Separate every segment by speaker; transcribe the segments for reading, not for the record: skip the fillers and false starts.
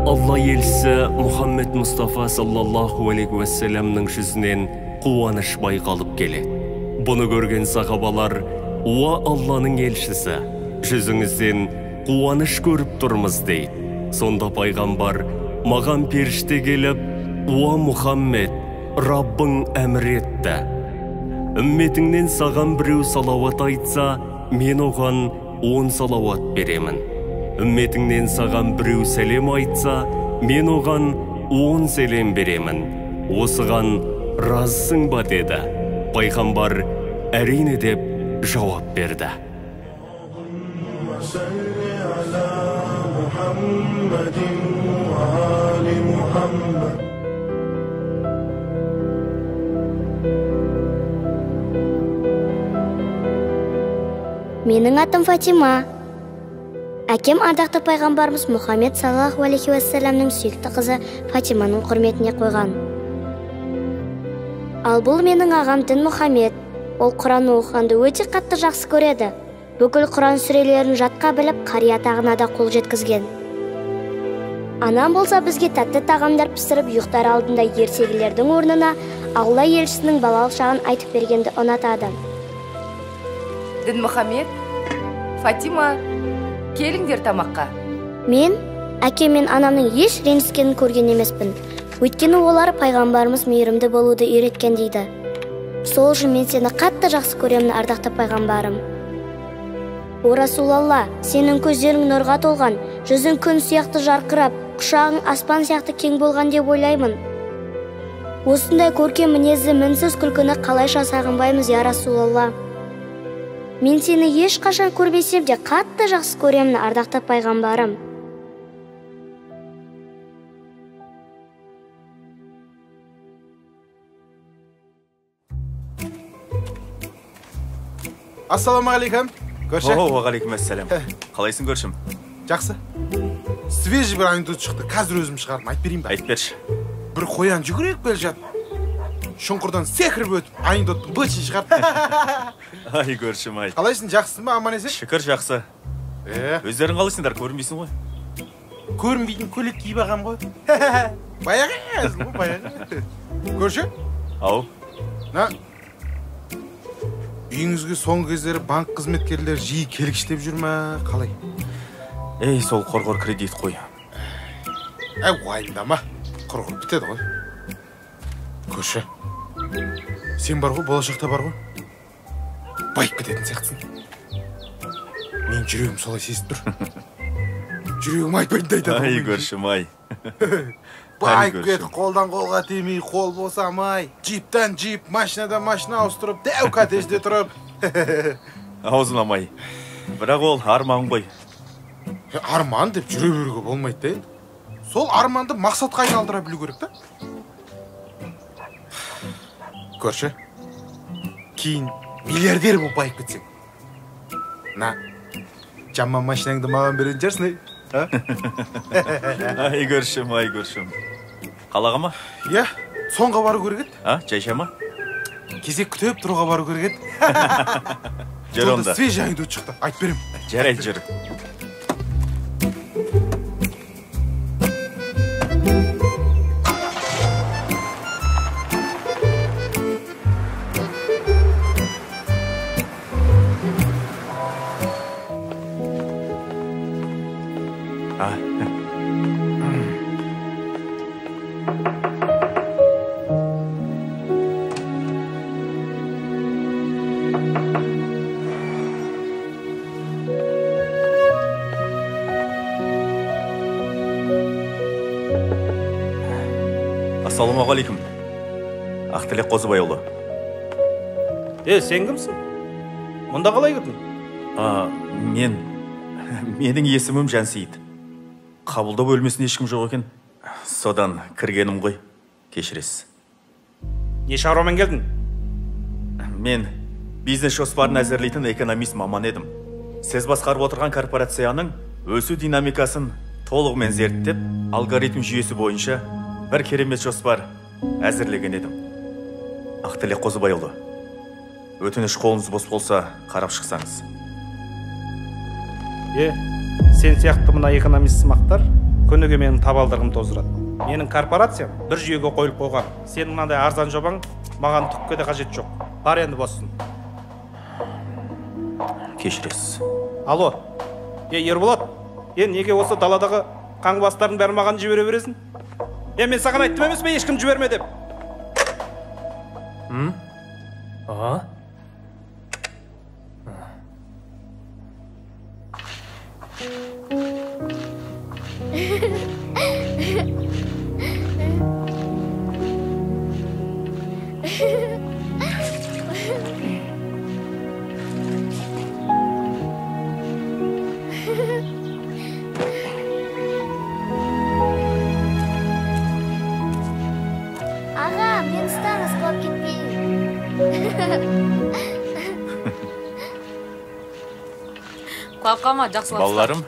Speaker 1: Алла елшісі Мұхаммед Мұстафа саллаллаху алейхи уассаламның жүзінен қуаныш байқалып келеді. Бұны көрген сахабалар: «Уа Алланың елшісі, жүзіңізден қуаныш көріп тұрмыз» дейді. Сонда пайғамбар маған періште келіп: «Уа Мұхаммед, Раббың әмір етті. Үмметіңнен саған біреу салауат айтса, мен оған 10 салауат беремін. Үмметіңнен саған біреу сәлем айтса, мен оған 10 сәлем беремін. Осыған разысың ба?» деді. Пайғамбар әрине деп жауап берді.
Speaker 2: Менің атым Фатима. Әкем ардақты пайғамбарымыз Мұхаммед саллаллаху алейхи уассаламның сүйікті қызы Фатиманың құрметіне қойған. Ал бұл менің ағам Дін Мұхаммед. Ол Құран оқығанды өте қатты жақсы көреді. Бүкіл Құран сүрелерін жатқа біліп, қари атағына да қол жеткізген. Анам болса бізге тәтті тағамдар пісіріп, ұйықтар алдында ертегілердің орнына Алла елшісінің балалық шағын айтып бергенді ұнатады.
Speaker 3: Дін Мұхаммед, Фатима, келіңдер тамаққа.
Speaker 2: Мен әкем мен анамның еш ренжіскенін көрген емеспін. Өйткені олар пайғамбарымыз мейірімді болуды үйреткен дейді. Сол үшін мен сені қатты жақсы көремін, ардақты пайғамбарым. О Расулалла, сенің көздерің нұрға толған, жүзің күн сияқты жарқырап, құшағың аспан сияқты кең болған деп ойлаймын. Осындай көркем мінезді мінсіз күлкіні қалайша сағынбаймыз, я Расулалла. Мен сені ешқашан көрмесем де қатты жақсы көремін, ардақты пайғамбарым.
Speaker 4: Ассаламағалейкум. Көрші?
Speaker 5: Уағалейкум ассалам. Қалайсың көршім?
Speaker 4: Жақсы. Свежий бір анекдот шықты. Қазір өзім шығардым. Айтып берейін ба?
Speaker 5: Айтып берші.
Speaker 4: Бір қоян жүгіріп келе жатыр. Шұңқырдан секіріп өтіп, анекдоттың бөлшін шығарды.
Speaker 5: Ай көршім ай.
Speaker 4: Қалайсың, жақсысың ба, аман есен?
Speaker 5: Шүкір жақсы. Өздерің қалайсыңдар, көрінбейсің ғой?
Speaker 4: Көрінбейтін көйлек киіп ағам ғой. Баяғы әзіл ғой, баяғы. Көрші?
Speaker 5: Ау.
Speaker 4: На, үйіңізге соңғы кездері банк қызметкерлер жиі келгіштеп жүр ма, қалай?
Speaker 5: Ей, сол қорғыр кредит қой.
Speaker 4: Уайымдама, қорғыр бітеді ғой. Көрші, сен бар ғой, болашақта бар ғой. Байып кететін сияқтысың. Мен жүрегім солай сезіп тұр. Жүрегім айтпайды айтады.
Speaker 5: Ай көршім ай.
Speaker 4: Байып кетіп, қолдан қолға тимей, қол босамай, джиптан джип, машинадан машина ауыстырып, дәу коттеджде тұрып.
Speaker 5: Аузынамай. Бірақ ол арман ғой.
Speaker 4: Арман деп жүре беруге болмайды да. Сол арманды мақсатқа айналдыра білу керек та. Көрші, кейін миллиардер болып байып кетсең. На, жаман машинаңды маған беретін жерсің,
Speaker 5: Ай көршім, ай көршім. Қалаға ма?
Speaker 4: Иә, соңға бару керек еді.
Speaker 5: Жайша ма?
Speaker 4: Кезек күтіп тұруға бару керек еді.
Speaker 5: Жүр онда.
Speaker 4: Сонда свежий анекдот шықты, айтып берем.
Speaker 5: Жарайды, жүр. Ассалаумағалейкум. Ақтілек Қозыбайұлы.
Speaker 6: Сен кімсің? Мұнда қалай кірдің?
Speaker 5: Менің есімім Жансейіт. Қабылдау бөлмесінде ешкім жоқ екен. Содан кіргенім ғой. Кешіресіз.
Speaker 6: Не шаруамен келдің?
Speaker 5: Мен бизнес жоспарын әзірлейтін экономист маман едім. Сіз басқарып отырған корпорацияның өсу динамикасын толығымен зерттеп, алгоритм жүйесі бойынша бір керемет жоспар әзірлеген едім. Ақтілек Қозыбайұлы, өтініш қолыңыз бос болса, қарап шықсаңыз.
Speaker 6: Сен сияқты мына экономист сымақтар күніге менің табалдырығым тоздырады. Менің корпорациям бір жүйеге қойылып қойған. Сенің мынандай арзан жобаң маған түкке де қажет жоқ. Бар енді боссын.
Speaker 5: Кешіресіз.
Speaker 6: Алло, Ерболат, неге осы даладағы қаңғыбастардың бәрін маған жібере бересің? Мен саған айттым емес пе, ешкім жіберме деп?
Speaker 2: Аға, мен ұстаңыз, құлап кетпейін.
Speaker 7: Құлап қалма, жақсылап.
Speaker 5: Балаларым,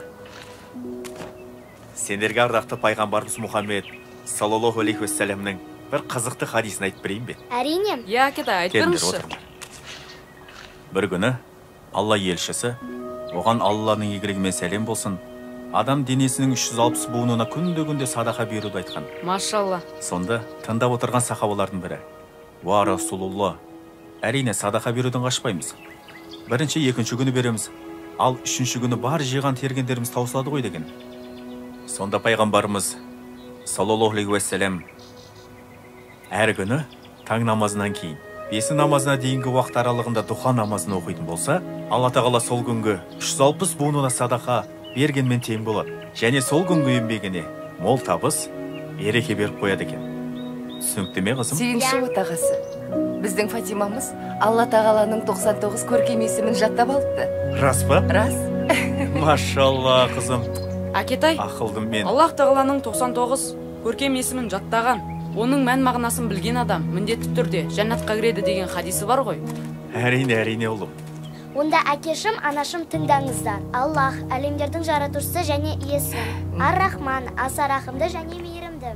Speaker 5: сендерге ардақты пайғамбарымыз Мұхаммед саллаллаху алейхи уассаламның бір қызықты хадисін айтып берейін бе?
Speaker 2: Әрине.
Speaker 7: Я, Акетай, айтып
Speaker 5: Келіңдер,
Speaker 7: беріңізші.
Speaker 5: отырыңдар. Бір күні Алла елшісі, оған Алланың игілігімен сәлем болсын, адам денесінің 360 буынына күнде садақа беруді айтқан.
Speaker 7: Машалла.
Speaker 5: Сонда тыңдап отырған сахабалардың бірі: "Уа Расулулла, әрине садақа беруден қашпаймыз. Бірінші, екінші күні береміз, ал үшінші күні бар жиған тергендеріміз таусылады ғой" деген. Сонда пайғамбарымыз саллаллаху алейхи уассалам әр күні таң намазынан кейін 5 намазына дейінгі уақыт аралығында дұға намазын оқитын болса, Алла тағала сол күнгі 360 буынына садақа бергенмен тең болады. Және сол күнгі еңбегіне мол табыс, береке беріп қояды екен. Түсінікті ме қызым?
Speaker 3: Сүйінші отағасы. Біздің Фатимамыз Алла тағаланың 99 көркем есімін жаттап алыпты.
Speaker 5: Рас па?
Speaker 3: Рас.
Speaker 5: Машалла қызым.
Speaker 7: Акетай,
Speaker 5: Ақылдым мен.
Speaker 7: Аллах тағаланың 99 көркем есімін жаттаған, оның мән мағынасын білген адам міндетті түрде жәннатқа кіреді деген хадисі бар ғой.
Speaker 5: Әрине ұлым.
Speaker 2: Онда әкешім, анашым тыңдаңыздар. Аллах, әлемдердің жаратушысы және иесі. Ар-Рахман, аса рахымды және мейірімді.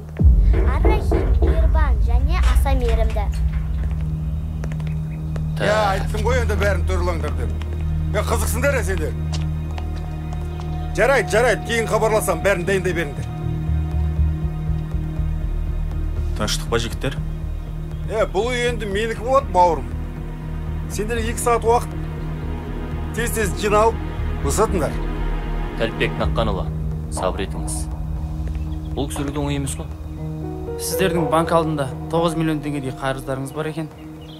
Speaker 2: Ар-Рахим, мейірбан және аса мейірімді.
Speaker 4: Айттым ғой енді бәрін төрлаңдар деп. Қызықсыңдар сендер. Жарайды, кейін хабарласам, бәрін дайындай беріңдер.
Speaker 5: Тыныштық па жігіттер?
Speaker 4: Бұл енді менікі болады, бауырым. Сендер 2 сағат уақыт тез жиналып ұсатыңдар.
Speaker 8: Тәліпбек Наққанұлы, сабыр етіңіз. Бұл кісілердің оңай емес қой.
Speaker 9: Сіздердің банк алдында 9 миллион теңгедей қарыздарыңыз бар екен.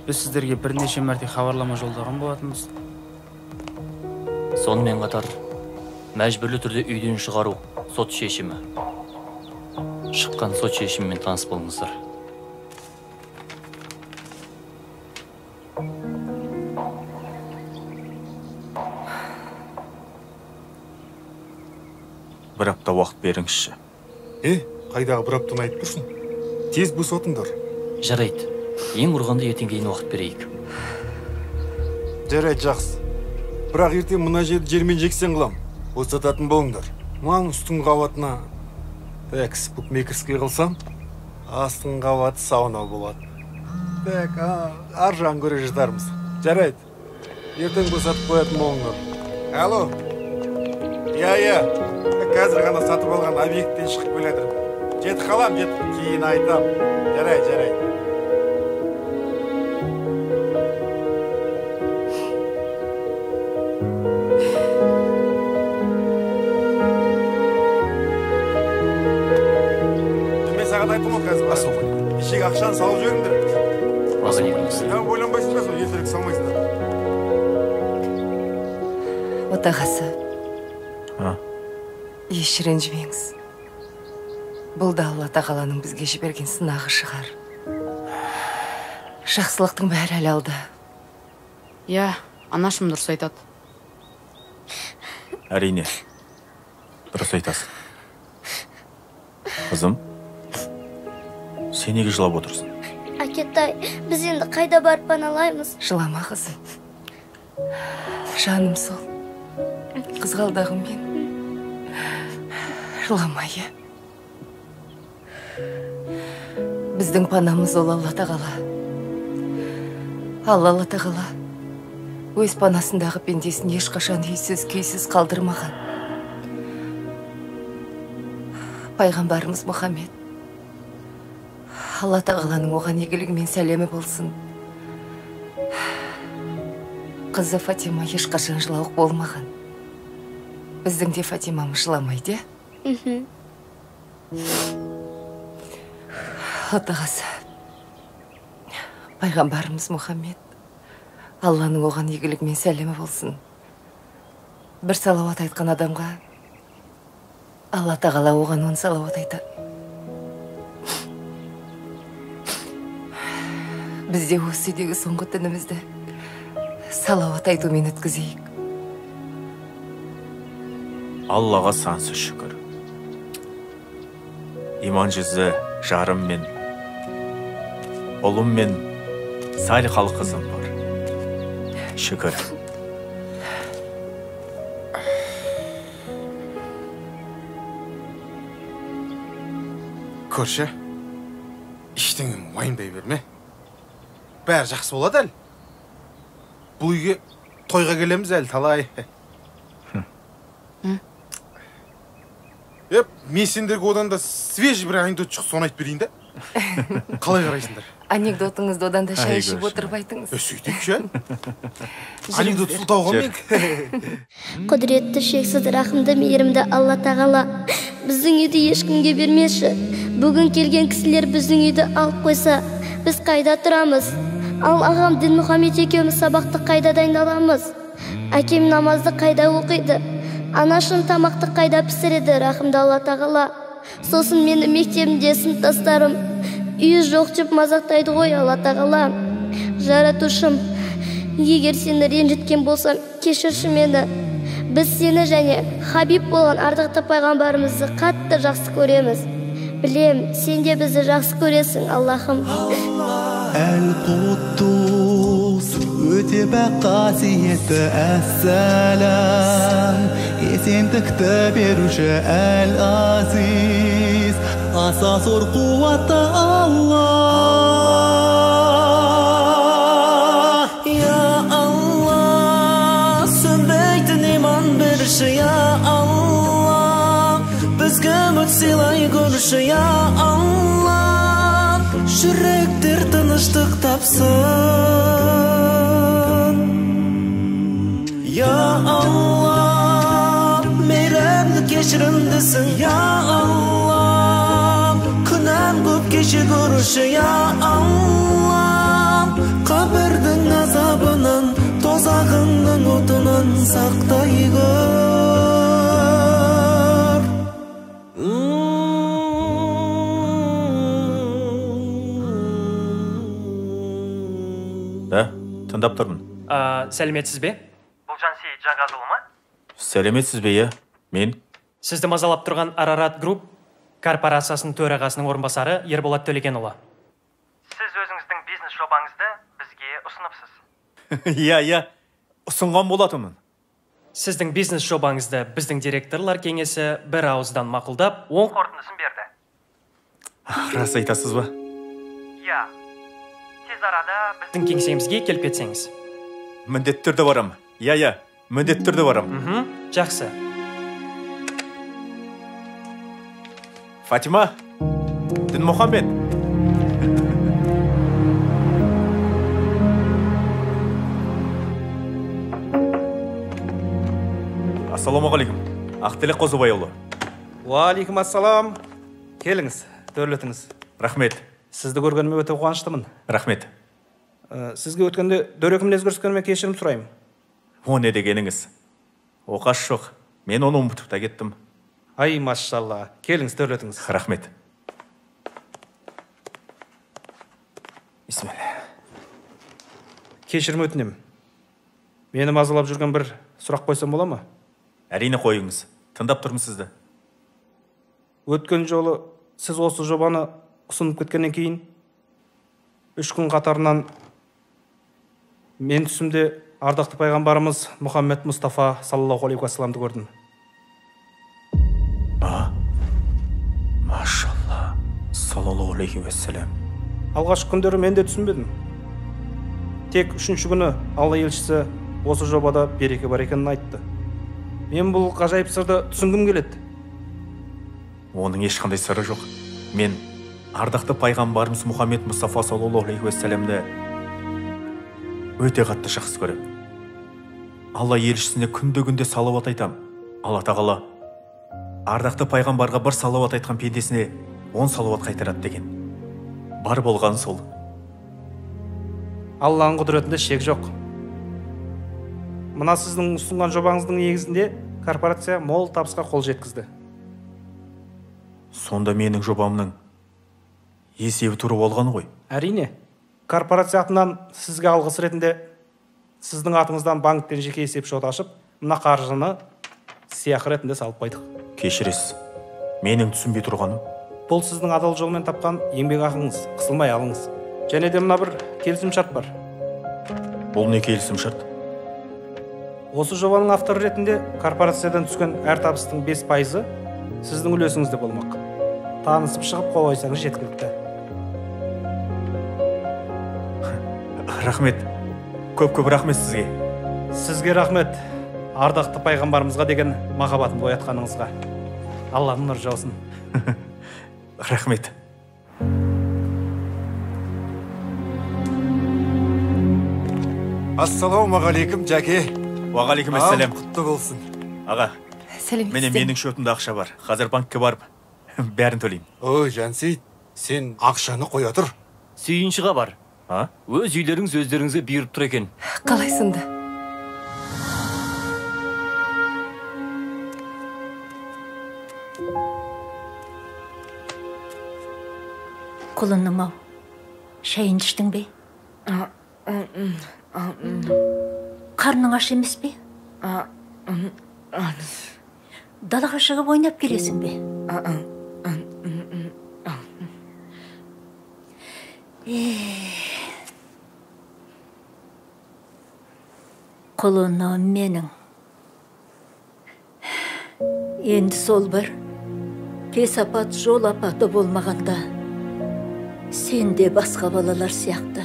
Speaker 9: Біз сіздерге бірнеше мәрте хабарлама жолдаған болатынбыз.
Speaker 8: Сонымен қатар мәжбүрлі түрде үйден шығару сот шешімі. Шыққан сот шешімімен таныс болыңыздар.
Speaker 5: Бір апта уақыт беріңізші.
Speaker 4: Қайдағы бір аптаны айтып тұрсың? Тез босатыңдар.
Speaker 8: Жарайды. Ең құрғанда ертең кейін уақыт берейік.
Speaker 4: Жарайды, жақсы. Бірақ ертең мына жерді жермен жексен қылам. Босататын болыңдар. Мұның үстің қабатына букмекерский қылсам, астың қабаты сауна болады. Ар жағын көре жатармыз. Жарайды. Ертең босатып қоятын болыңдар. Алло. Қазір ғана сатып алған объекттен шығып келедір. Жетіп қалам, кейін айтам. Жарайды. Мен саған айтым ғой қазір. Ешек ақшаны салып жіберіңдер. Ойланбайсыңдар сол, елдерге салмайсыңдар.
Speaker 3: Отағасы. Еш ренжімеңіз. Бұл да Алла тағаланың бізге жіберген сынағы шығар. Жақсылықтың бәрі әлалда.
Speaker 7: Я, анашым дұрыс айтады.
Speaker 5: Әрине, дұрыс айтасың. Қызым, сен неге жылап отырсың?
Speaker 2: Акетай, біз енді қайда барып паналаймыз?
Speaker 3: Жылама қызым. Жаным сол. Қызғалдағым мен. Жыламайы. Біздің панамыз ол Алла тағала. Алла тағала өз панасындағы пендесін ешқашан үйсіз, күйсіз қалдырмаған. пайғамбарымыз Мұхаммед, Алла тағаланың оған игілігі мен сәлемі болсын. Қызы Фатима ешқашан жылауық болмаған. Біздің де Фатимамыз жыламайды, Отағасы, пайғамбарымыз Мұхаммед, Алланың оған игілігі мен сәлемі болсын. Бір салауат айтқан адамға Алла тағала оған 10 салауат айтады. Бізде осы үйдегі соңғы түнімізді салауат айтумен өткізейік.
Speaker 5: Аллаға сансыз шүкір. Иман жүзі жарым мен, ұлым мен салихалы қызым бар. Шүкір.
Speaker 4: Көрші, іштеңін уайымдай берме. Бәрі жақсы болады әлі. Бұл үйге тойға келеміз әлі талай. Мен сендерге одан да свежий бір анекдот шық, соны айтып берейін да. Қалай қарайсыңдар?
Speaker 3: Анекдотыңызды одан да шай ішіп отырып айтыңыз.
Speaker 4: Сөйтейікші әлі. Анекдот сұлтауға мен.
Speaker 2: Құдіретті, шексіз, рахымды, мейірімді Алла тағала біздің үйді ешкімге бермеші. Бүгін келген кісілер біздің үйді алып қойса, біз қайда тұрамыз? Ал ағам Дін Мұхаммед екеуміз сабақты қайда дайындаламыз? Әкем намазды қайда оқиды? Анашым тамақты қайда пісіреді, рахымды Алла тағала? Сосын мені мектебімде сыныптастарым үйі жоқ деп мазақтайды ғой, Алла тағала. Жаратушым, егер сені ренжіткен болсам, кешірші мені. Біз сені және Хабиб болған ардақты пайғамбарымызды қатты жақсы көреміз. Білем, сен де бізді жақсы көресің, Аллахым.
Speaker 10: Әл-Құттус, өте бәк қасиетті әссәләм, есендікті беруші Әл-Азиз, аса зор қуатты Аллах. Я Аллах, сөнбейтін иман беруші, я Аллах, бізге үміт сыйлай көруші, я Аллах. Жүректер тыныштық тапсын. Я Аллах, мейірімді кешірімдісің, я Аллах, күнәм көп кеше көруші, я Аллах, қабірдің азабынан, тозағыңның отынан сақтай көр.
Speaker 5: Тыңдап тұрмын.
Speaker 11: Сәлеметсіз бе? Бұл Жансейіт Жаңғазұлы ма?
Speaker 5: Сәлеметсіз бе, мен?
Speaker 11: Сізді мазалап тұрған Арарат Групп корпорациясының төрағасының орынбасары Ерболат Төлегенұлы. Сіз өзіңіздің бизнес жобаңызды бізге ұсыныпсыз.
Speaker 5: Иә, ұсынған болатынмын.
Speaker 11: Сіздің бизнес жобаңызды біздің директорлар кеңесі бір ауыздан мақұлдап, оң қорытындысын берді.
Speaker 5: Рас айтасыз ба?
Speaker 11: Иә. Тез арада біздің кеңсемізге келіп кетсеңіз.
Speaker 5: Міндетті түрде барам. Иә, міндетті түрде барам.
Speaker 11: Жақсы.
Speaker 5: Фатима, Дін Мұхаммед. Ассаламағалейкум. Ақтілек Қозыбайұлы.
Speaker 6: Уалейкум ассалам. Келіңіз, төрлетіңіз.
Speaker 5: Рахмет.
Speaker 6: Сізді көргеніме өте қуаныштымын.
Speaker 5: Рахмет.
Speaker 6: Сізге өткенде дөрекімнез көріскеніме кешірім сұраймын.
Speaker 5: О, не дегеніңіз? Оқаш жоқ. Мен оны ұмытып та кеттім.
Speaker 6: Ай, машалла. Келіңіз, төрлетіңіз.
Speaker 5: Рахмет. Бисмилля.
Speaker 6: Кешірім өтінем. Мені мазалап жүрген бір сұрақ қойсам бола ма?
Speaker 5: Әрине қойыңыз. Тыңдап тұрмын сізді.
Speaker 6: Өткен жолы сіз осы жобаны ұсынып кеткеннен кейін 3 күн қатарынан мен түсімде ардақты пайғамбарымыз Мұхаммед Мұстафа саллаллаху алейхи уассаламды көрдім.
Speaker 5: Машалла, саллаллаху алейхи уассалам.
Speaker 6: Алғашқы күндері мен де түсінбедім. Тек 3-ші күні Алла елшісі осы жобада береке бар екенін айтты. Мен бұл ғажайып сырды түсінгім келеді.
Speaker 5: Оның ешқандай сыры жоқ. Мен ардақты пайғамбарымыз Мұхаммед Мұстафа саллаллаху алейхи уассаламды өте қатты жақсы көремін. Алла елшісіне күнде салауат айтам. Алла тағала ардақты пайғамбарға бір салауат айтқан пендесіне 10 салауат қайтарады деген. Бар болған сол.
Speaker 6: Алланың құдіретінде шек жоқ. Мына сіздің ұсынған жобаңыздың негізінде корпорация мол табысқа қол жеткізді.
Speaker 5: Сонда менің жобамның есебі туры болғаны ғой.
Speaker 6: Әрине, корпорация атынан сізге алғыс ретінде сіздің атыңыздан банктен жеке есеп шот ашып, мына қаржыны сыйақы ретінде салып қойдық.
Speaker 5: Кешіресіз, менің түсінбей тұрғаным.
Speaker 6: Бұл сіздің адал жолмен тапқан еңбек ақыңыз, қысылмай алыңыз. Және де мына бір келісім шарт бар.
Speaker 5: Бұл не келісім шарт?
Speaker 6: Осы жобаның авторы ретінде корпорациядан түскен әр табыстың 5%-ы сіздің үлесіңізде болмақ. Танысып шығып қол қойсаңыз жеткілікті.
Speaker 5: Рахмет. Көп рахмет сізге.
Speaker 6: Сізге рахмет. Ардақты пайғамбарымызға деген махаббатын оятқаныңызға. Алланың нұры жаусын.
Speaker 5: Рахмет.
Speaker 4: Ассалаумағалейкум, Жәке.
Speaker 5: Уағалейкум ассалам.
Speaker 4: Құтты болсын.
Speaker 5: Аға, менің шотымда ақша бар. Қазір банкке барып, бәрін төлеймін.
Speaker 4: Ой, Жансейіт, сен ақшаны қоя тұр.
Speaker 1: Сүйіншіға бар. Өз үйлеріңіз өздеріңізге бұйырып тұр екен.
Speaker 3: Қалайсынды?
Speaker 12: Құлыным ау, шайын іштің бе? Қарның аш емес бе? Далаға шығып ойнап келесің бе? Құлыным менің. Енді сол бір кесапат жол апаты болмағанда сен де басқа балалар сияқты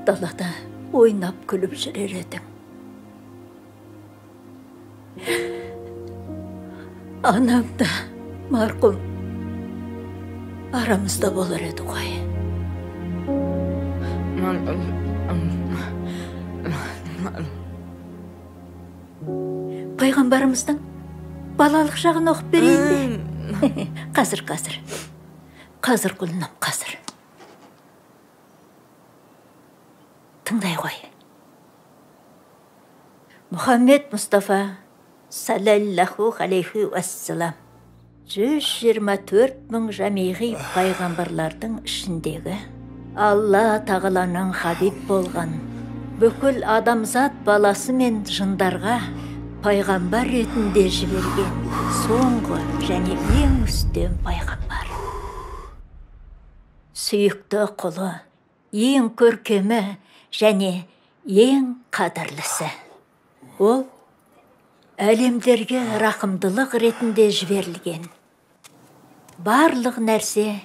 Speaker 12: далада ойнап күліп жүрер едің. Анам да марқұм арамызда болар еді ғой. Пайғамбарымыздың балалық жағын оқып берейін бе? Қазір. Қазір құлыным, қазір. Тыңдай ғой. Мұхаммед Мұстафа саллаллаху алейхи уассалам 124 мың жамиғи пайғамбарлардың ішіндегі Алла тағаланың хабиб болған бүкіл адамзат баласы мен жындарға пайғамбар ретінде жіберген соңғы және ең үстем пайғамбар. Сүйікті құлы, ең көркемі және ең қадірлісі. Ол әлемдерге рақымдылық ретінде жіберілген. Барлық нәрсе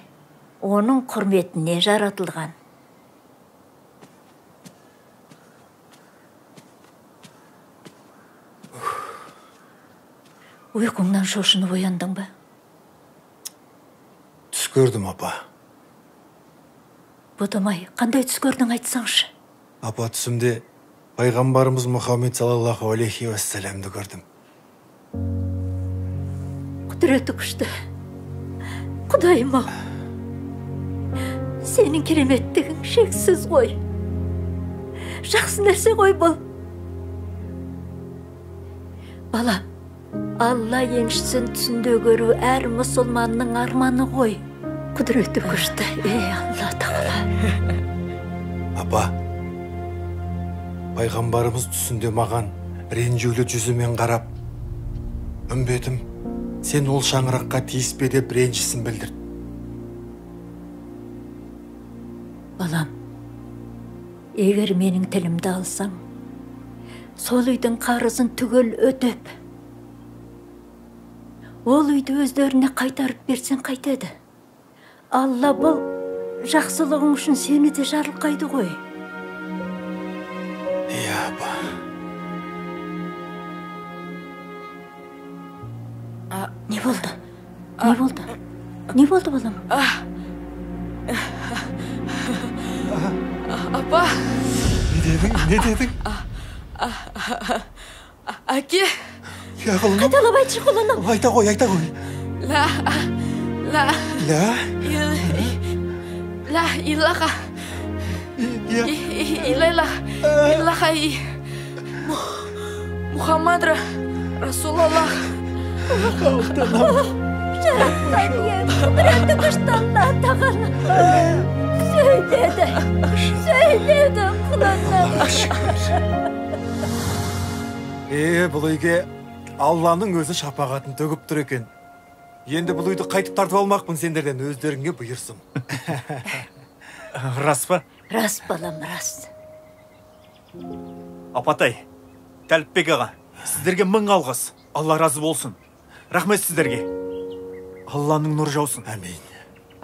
Speaker 12: оның құрметіне жаратылған. Ұйқыңнан шошынып ояндың ба?
Speaker 4: Түс көрдім, апа.
Speaker 12: Бұдымай, қандай түс көрдің айтсаңшы?
Speaker 4: Апа, түсімде пайғамбарымыз Мұхаммед саллаллаху алейхи уассаламды көрдім.
Speaker 12: Құдіреті күшті. Құдайым ау. Сенің кереметтігің шексіз ғой. Жақсы нәрсе ғой бұл. Бала, Алла еншісін түсінде көру әр мұсылманның арманы ғой. Құдіреті күшті, Алла тағала.
Speaker 4: Апа, пайғамбарымыз түсінде маған ренжулі жүзімен қарап, үмбетім, сен ол шаңыраққа тиіспе деп ренжісін білдірді.
Speaker 12: Балам, егер менің тілімді алсаң, сол үйдің қарызын түгел өтеп, ол үйді өздеріне қайтарып берсең қайтеді. Алла бұл жақсылығың үшін сені де жарылқайды ғой.
Speaker 4: Апа.
Speaker 12: Не болды? Не болды? Не болды, балам?
Speaker 7: Апа.
Speaker 4: Не дедің?
Speaker 7: Әке.
Speaker 4: Я құлыным.
Speaker 12: Қайталап айтшы, құлыным.
Speaker 4: Айта қой.
Speaker 7: لا إله محمد رسول الله
Speaker 12: Құдіретті күшті Алла тағала. Сөйледі құлыным.
Speaker 4: Бұл үйге Алланың өзі шапағатын төгіп тұр екен. Енді бұл үйді қайтып тартып алмақпын сендерден, өздеріңе бұйырсын.
Speaker 5: Рас па?
Speaker 12: Рас, балам, рас.
Speaker 5: Апатай, Тәліпбек аға, сіздерге мың алғыс. Алла разы болсын. Рахмет сіздерге. Алланың нұр жаусын.
Speaker 4: Әмин.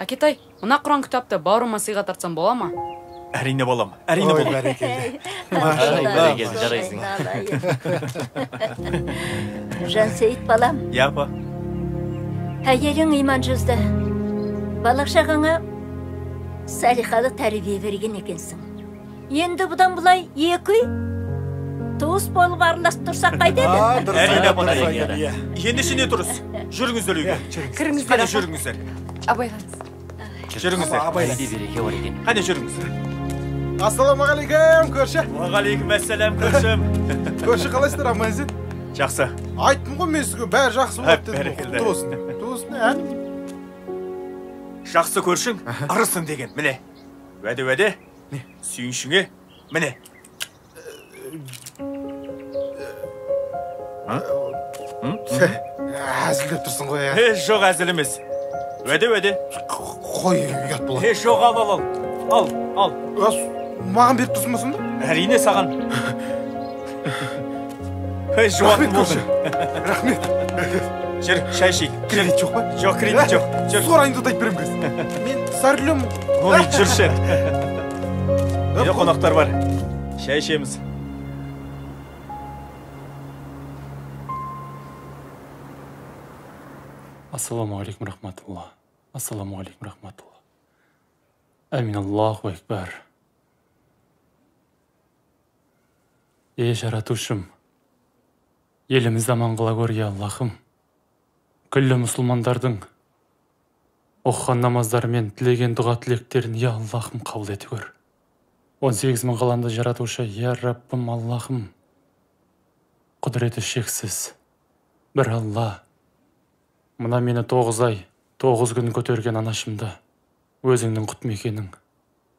Speaker 7: Әкетай, мына Құран кітапты бауырыма сыйға тартсам бола ма?
Speaker 5: Әрине балам, әрине
Speaker 4: Ой,
Speaker 5: балам.
Speaker 4: бәрекелді.
Speaker 8: Жарайсың.
Speaker 12: Жансейіт, балам.
Speaker 5: Япа.
Speaker 12: Әйелің иман жүзді. Балақшағыңа салихалы тәрбие берген екенсің. Енді бұдан бұлай екі туыс болып араласып тұрсақ қайтеді?
Speaker 5: Әрине апатай. Ендеше не тұрыс? Жүріңіздер үйге. Қане жүріңіздер.
Speaker 3: Абайлаңыз.
Speaker 5: Жүріңіздер. Қане жүріңіздер.
Speaker 4: Ассалаумағалейкум, көрші.
Speaker 5: Уағалейкум әссәләм, көршім.
Speaker 4: Көрші қалайсыздар, амансыз?
Speaker 5: Жақсы.
Speaker 4: Айттым ғой мен сізге, бәрі жақсы болады дедім.
Speaker 5: Бәрекелді.
Speaker 4: Құтты болсын.
Speaker 5: Жақсы көршің, арысың деген, міне. Уәде, сүйіншіңе, міне.
Speaker 4: Әзілдеп тұрсың ғой, ә?
Speaker 5: Жоқ әзіл емес. Уәде.
Speaker 4: Қой, ұят болады.
Speaker 5: Жоқ, ал.
Speaker 4: Маған беріп тұрсың ба сонда?
Speaker 5: Әрине саған. Жуатын болды.
Speaker 4: Рахмет.
Speaker 5: Жүр, шай ішейік.
Speaker 4: Кредит жоқ па?
Speaker 5: Жоқ, кредит жоқ.
Speaker 4: Сорайыңды да айтып берем кез. Мен сәрлем.
Speaker 5: Ой, жүрші. Үйде қонақтар бар. Шай ішеміз.
Speaker 8: Ассаламуалейкум рахматулла. Ассаламуалейкум рахматулла. Әмин Аллаху Акбар. Жаратушым, елімізді аман қыла көр, я Аллахым. Күллі мұсылмандардың оқыған намаздары мен тілеген дұға тілектерін, я Аллахым, қабыл еті көр. 18 мың қаламды жаратушы, я Раббым Аллахым. Құдіреті шексіз. Бір Алла. Мына мені 9 ай, 9 күн көтерген анашымды, өзіңнің құт мекенің,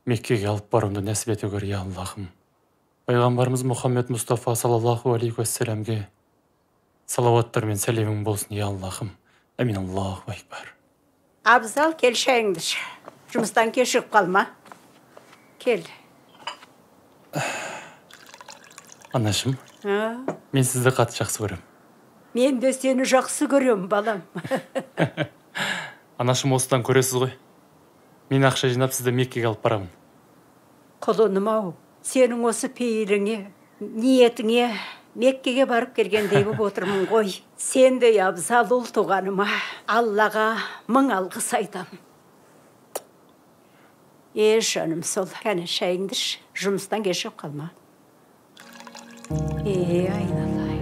Speaker 8: Меккеге алып баруымды нәсіп ете көр, я Аллахым. Пайғамбарымыз Мұхаммед Мұстафа саллаллаху алейхи уассаламге салауаттар мен сәлемің болсын, я Аллахым. Әмин Аллаху Акбар.
Speaker 13: Абзал, кел шайыңды іш. Жұмыстан кешігіп қалма. Кел.
Speaker 8: Анашым, мен сізді қатты жақсы көрем.
Speaker 13: Мен де сені жақсы көрем, балам.
Speaker 8: Анашым, осыдан көресіз ғой. Мен ақша жинап сізді Меккеге алып барамын.
Speaker 13: Құлыным-ау, сенің осы пейіліңе, ниетіңе Меккеге барып келгендей болып отырмын ғой. Сендей абзал ұл туғаныма Аллаға мың алғыс айтам. Жаным сол, кәне шайыңды іш, жұмыстан кешігіп қалма. Айналай.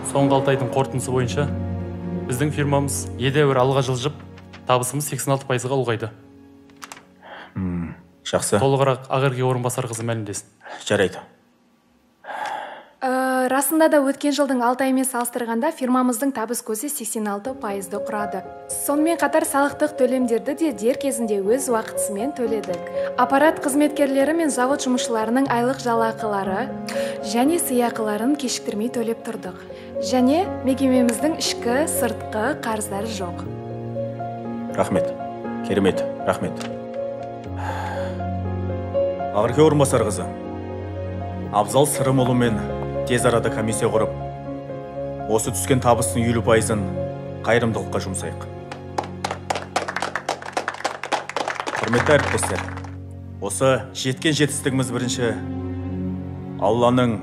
Speaker 8: Соңғы 6 айдың қорытындысы бойынша біздің фирмамыз едәуір алға жылжып, табысымыз 86%-ға ұлғайды.
Speaker 5: Жақсы.
Speaker 8: Толығырақ Ақерке орынбасар қызы мәлімдесін.
Speaker 5: Жарайды.
Speaker 14: Расында да өткен жылдың 6 айымен салыстырғанда фирмамыздың табыс көзі 86%-ды құрады. Сонымен қатар салықтық төлемдерді де дер кезінде өз уақытысымен төледік. Аппарат қызметкерлері мен завод жұмысшыларының айлық жалақылары және сыйақыларын кешіктірмей төлеп тұрдық. Және мекемеміздің ішкі, сыртқы қарыздары жоқ.
Speaker 5: Рахмет. Керемет. Рахмет. Ақерке орынбасар қызы. Абзал Сырымұлы мен тез арада комиссия құрып, осы түскен табыстың 50%-ын қайырымдылыққа жұмсайық. Құрметті әріптестер, осы жеткен жетістігіміз бірінші Алланың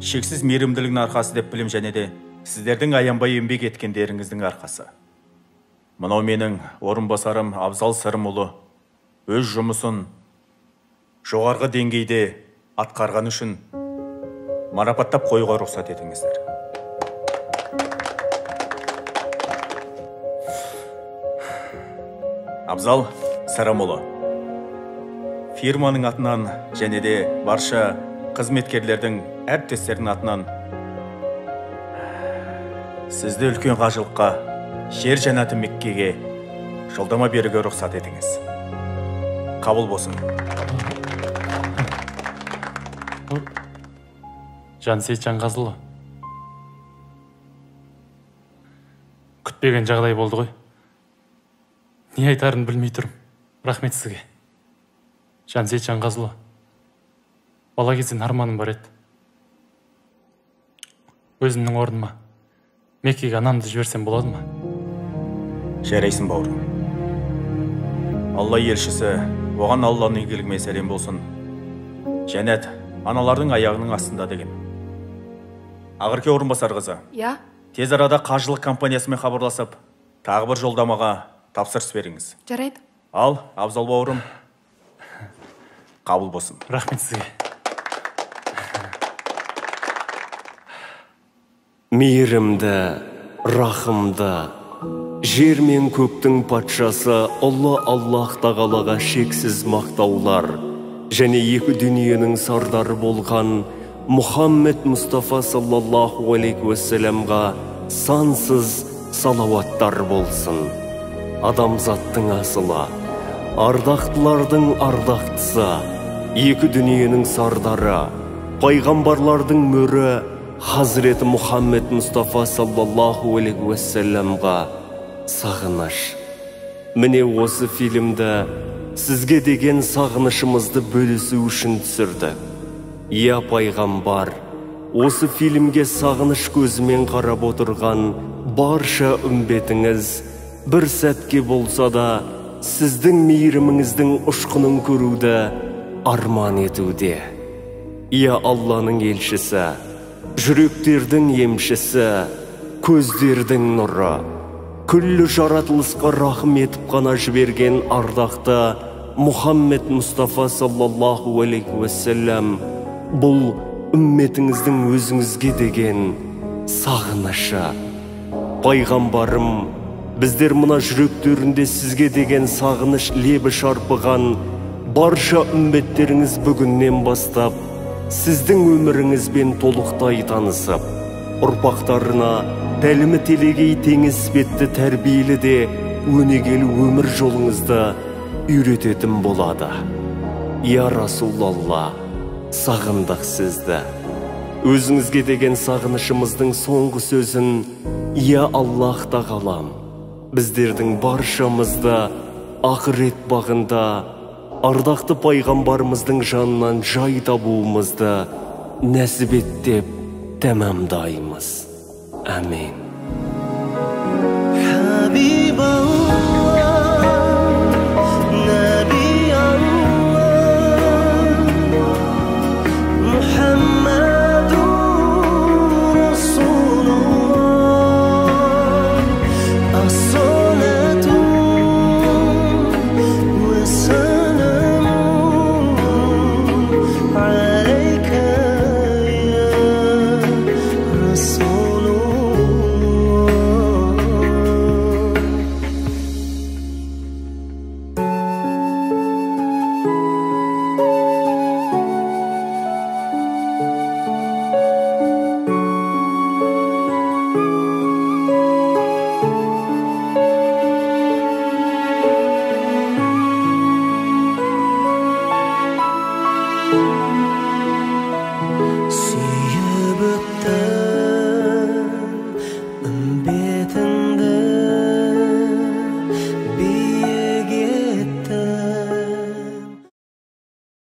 Speaker 5: шексіз мейірімділігінің арқасы деп білем, және де сіздердің аянбай еңбек еткендеріңіздің арқасы. Мынау менің орынбасарым Абзал Сырымұлы өз жұмысын жоғарғы деңгейде атқарған үшін марапаттап қоюға рұқсат етіңіздер. Абзал Сырымұлы, фирманың атынан және де барша қызметкерлердің әріптестердің атынан сізді үлкен қажылыққа, жер жәннаты Меккеге жолдама беруге рұқсат етіңіз. Қабыл болсын.
Speaker 8: Жансейіт Жанғазылы, күтпеген жағдай болды ғой. Не айтарын білмей тұрмын. Рахмет сізге. Жансейіт Жанғазылы, бала кезден арманым бар еді. Өзімнің орныма Меккеге анамды жіберсем болады ма?
Speaker 5: Жарайсың, бауырым. Алла елшісі, оған Алланың игілігімен сәлем болсын. Жәннат аналардың аяғының астында деген. Ақырке орынбасар қызы.
Speaker 14: Я?
Speaker 5: Тез арада қажылық компаниясымен хабарласып, тағы бір жолдамаға тапсырыс беріңіз.
Speaker 14: Жарайды.
Speaker 5: Ал, Абзал бауырым, қабыл болсын.
Speaker 8: Рахмет сізге.
Speaker 1: Мейірімді, рахымды, жер мен көктің патшасы Алла Аллах тағалаға шексіз мақтаулар және екі дүниенің сардары болған Мұхаммед Мұстафа саллаллаху алейхи уассаламға сансыз салауаттар болсын. Адамзаттың асылы, ардақтылардың ардақтысы, екі дүниенің сардары, пайғамбарлардың мөрі Хазіреті Мұхаммед Мұстафа саллаллаху алейхи уассаламға сағыныш. Міне осы фильмді сізге деген сағынышымызды бөлісу үшін түсірді. Я пайғамбар, осы фильмге сағыныш көзімен қарап отырған барша үмбетіңіз бір сәтке болса да сіздің мейіріміңіздің ұшқынын көруді арман етуде. Я Алланың елшісі, жүректердің емшісі, көздердің нұры, күллі жаратылысқа рахым етіп қана жіберген ардақты Мұхаммед Мұстафа саллаллаху алейхи уассалам бұл үмметіңіздің өзіңізге деген сағынышы. Пайғамбарым, біздер мына жүректерінде сізге деген сағыныш лебі шарпыған барша үмметтеріңіз бүгіннен бастап сіздің өміріңізбен толықтай танысып, ұрпақтарына тәлімі телегей теңіз іспетті тәрбиелі де өнегелі өмір жолыңызды үйрететін болады. Я Расулалла, сағындық сізді. Өзіңізге деген сағынышымыздың соңғы сөзін Я Аллах тағалам біздердің баршамызды ақырет бағында ардақты пайғамбарымыздың жанынан жай табуымызды нәсіп ет деп тәмамдаймыз. Әмин.